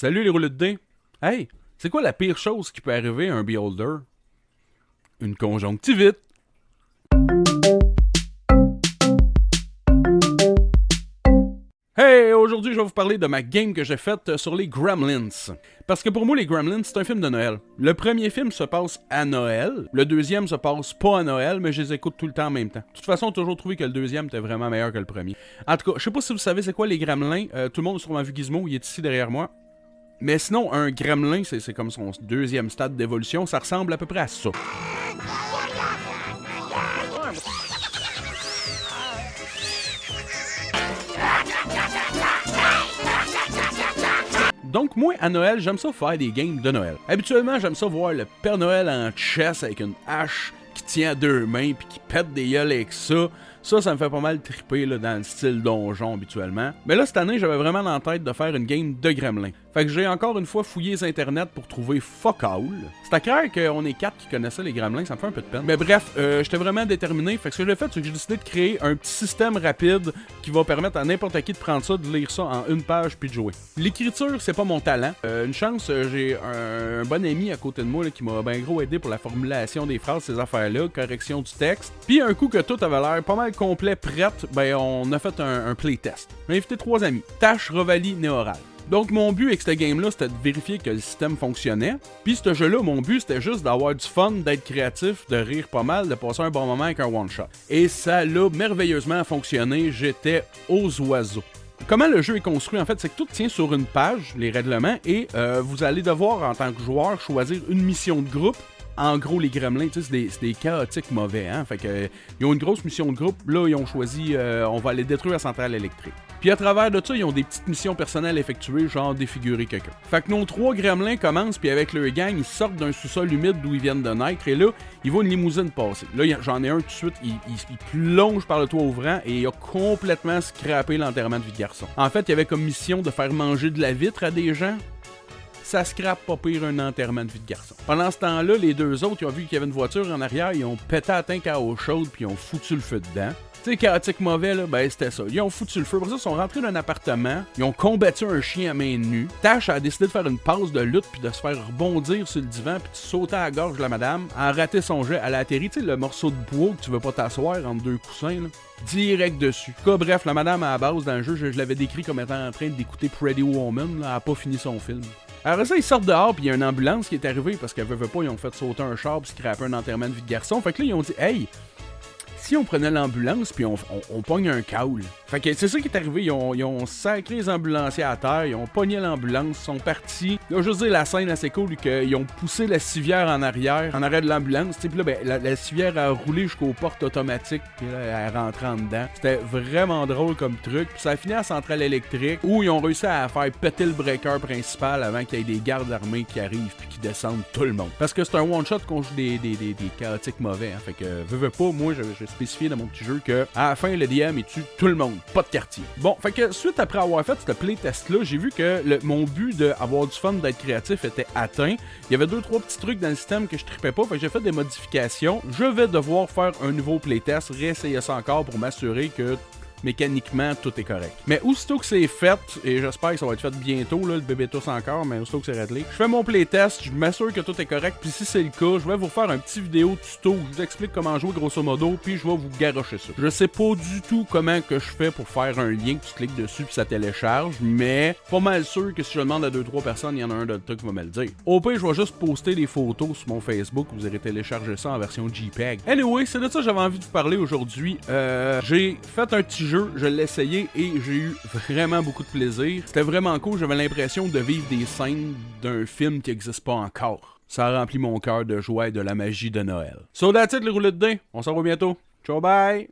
Salut les rouleux de dés. Hey, c'est quoi la pire chose qui peut arriver à un beholder? Une conjonctivite. Hey, aujourd'hui je vais vous parler de ma game que j'ai faite sur les Gremlins. Parce que pour moi les Gremlins c'est un film de Noël. Le premier film se passe à Noël, le deuxième se passe pas à Noël, mais je les écoute tout le temps en même temps. De toute façon, j'ai toujours trouvé que le deuxième était vraiment meilleur que le premier. En tout cas, je sais pas si vous savez c'est quoi les Gremlins, tout le monde a sûrement vu Gizmo, il est ici derrière moi. Mais sinon, un gremlin, c'est comme son deuxième stade d'évolution, ça ressemble à peu près à ça. Donc moi, à Noël, j'aime ça faire des games de Noël. Habituellement, j'aime ça voir le Père Noël en chess avec une hache qui tient à deux mains puis qui pète des gueules avec ça. Ça me fait pas mal triper là, dans le style donjon habituellement. Mais là, cette année, j'avais vraiment en tête de faire une game de Gremlin. Fait que j'ai encore une fois fouillé les internets pour trouver fuck all. C'était clair qu'on est 4 qui connaissaient les Gremlins, ça me fait un peu de peine. Mais bref, j'étais vraiment déterminé. Fait que ce que j'ai fait, c'est que j'ai décidé de créer un petit système rapide qui va permettre à n'importe qui de prendre ça, de lire ça en une page puis de jouer. L'écriture, c'est pas mon talent. Une chance, j'ai un bon ami à côté de moi là, qui m'a bien gros aidé pour la formulation des phrases, ces affaires-là, correction du texte. Puis un coup que tout avait l'air pas mal complet, prête, ben on a fait un playtest. J'ai invité 3 amis. Tash, Rovalie, Néoral. Donc mon but avec cette game-là, c'était de vérifier que le système fonctionnait. Puis ce jeu-là, mon but, c'était juste d'avoir du fun, d'être créatif, de rire pas mal, de passer un bon moment avec un one-shot. Et ça l'a merveilleusement fonctionné, j'étais aux oiseaux. Comment le jeu est construit, en fait, c'est que tout tient sur une page, les règlements, et vous allez devoir, en tant que joueur, choisir une mission de groupe. En gros, les Gremlins, c'est des chaotiques mauvais, hein. Fait que, ils ont une grosse mission de groupe. Là, ils ont choisi, on va aller détruire la centrale électrique. Puis à travers de ça, ils ont des petites missions personnelles effectuées, genre défigurer quelqu'un. Fait que nos 3 Gremlins commencent, puis avec leur gang, ils sortent d'un sous-sol humide d'où ils viennent de naître. Et là, ils voient une limousine passer. Là, j'en ai un tout de suite, il plonge par le toit ouvrant et il a complètement scrappé l'enterrement de vie de garçon. En fait, il avait comme mission de faire manger de la vitre à des gens. Ça scrape pas pire un enterrement de vie de garçon. Pendant ce temps-là, les deux autres, ils ont vu qu'il y avait une voiture en arrière, ils ont pété à tank à eau chaude puis ils ont foutu le feu dedans. Tu sais, chaotique mauvais, là, ben c'était ça. Ils ont foutu le feu. Pour ça, ils sont rentrés dans un appartement, ils ont combattu un chien à main nue. Tash a décidé de faire une pause de lutte puis de se faire rebondir sur le divan puis de sauter à la gorge de la madame. Elle a raté son jet. Elle a atterri, tu sais, le morceau de bois que tu veux pas t'asseoir entre deux coussins, là. Direct dessus. En tout cas, bref, la madame à la base dans le jeu, je l'avais décrit comme étant en train d'écouter Pretty Woman, là, elle a pas fini son film. Alors ça, ils sortent dehors, puis il y a une ambulance qui est arrivée parce qu'elle veut pas, ils ont fait sauter un char puis scraper un enterrement de vie de garçon. Fait que là, ils ont dit, hey, si on prenait l'ambulance puis on pogne un caule. Fait que c'est ça qui est arrivé, ils ont sacré les ambulanciers à terre, ils ont pogné l'ambulance, sont partis. Là, je veux dire, la scène assez cool, qu'ils ont poussé la civière en arrière de l'ambulance. Puis là, ben, la civière a roulé jusqu'aux portes automatiques, puis là, elle est rentrée en dedans. C'était vraiment drôle comme truc. Puis ça a fini à la centrale électrique, où ils ont réussi à faire péter le breaker principal avant qu'il y ait des gardes armés qui arrivent puis qui descendent tout le monde. Parce que c'est un one-shot qu'on joue des chaotiques mauvais. Hein. Fait que, veux pas, moi, j'ai spécifié dans mon petit jeu que à la fin, le DM, il tue tout le monde. Pas de quartier. Bon, fait que suite après avoir fait ce playtest-là, j'ai vu que mon but d'avoir du fun, d'être créatif était atteint. Il y avait 2-3 petits trucs dans le système que je trippais pas, fait que j'ai fait des modifications. Je vais devoir faire un nouveau playtest, réessayer ça encore pour m'assurer que mécaniquement, tout est correct. Mais aussitôt que c'est fait, et j'espère que ça va être fait bientôt, là, le bébé tous encore, mais aussitôt que c'est réglé, je fais mon playtest, je m'assure que tout est correct, puis si c'est le cas, je vais vous faire un petit vidéo tuto où je vous explique comment jouer grosso modo, puis je vais vous garrocher ça. Je sais pas du tout comment que je fais pour faire un lien, que tu cliques dessus puis ça télécharge, mais pas mal sûr que si je demande à 2-3 personnes, il y en a un de truc qui va me le dire. Au pire, je vais juste poster des photos sur mon Facebook, vous irez télécharger ça en version JPEG. Anyway, c'est de ça que j'avais envie de vous parler aujourd'hui. J'ai fait un petit jeu, je l'ai essayé et j'ai eu vraiment beaucoup de plaisir. C'était vraiment cool, j'avais l'impression de vivre des scènes d'un film qui n'existe pas encore. Ça a rempli mon cœur de joie et de la magie de Noël. So that's it, les roulettes de dés. On se revoit bientôt. Ciao, bye!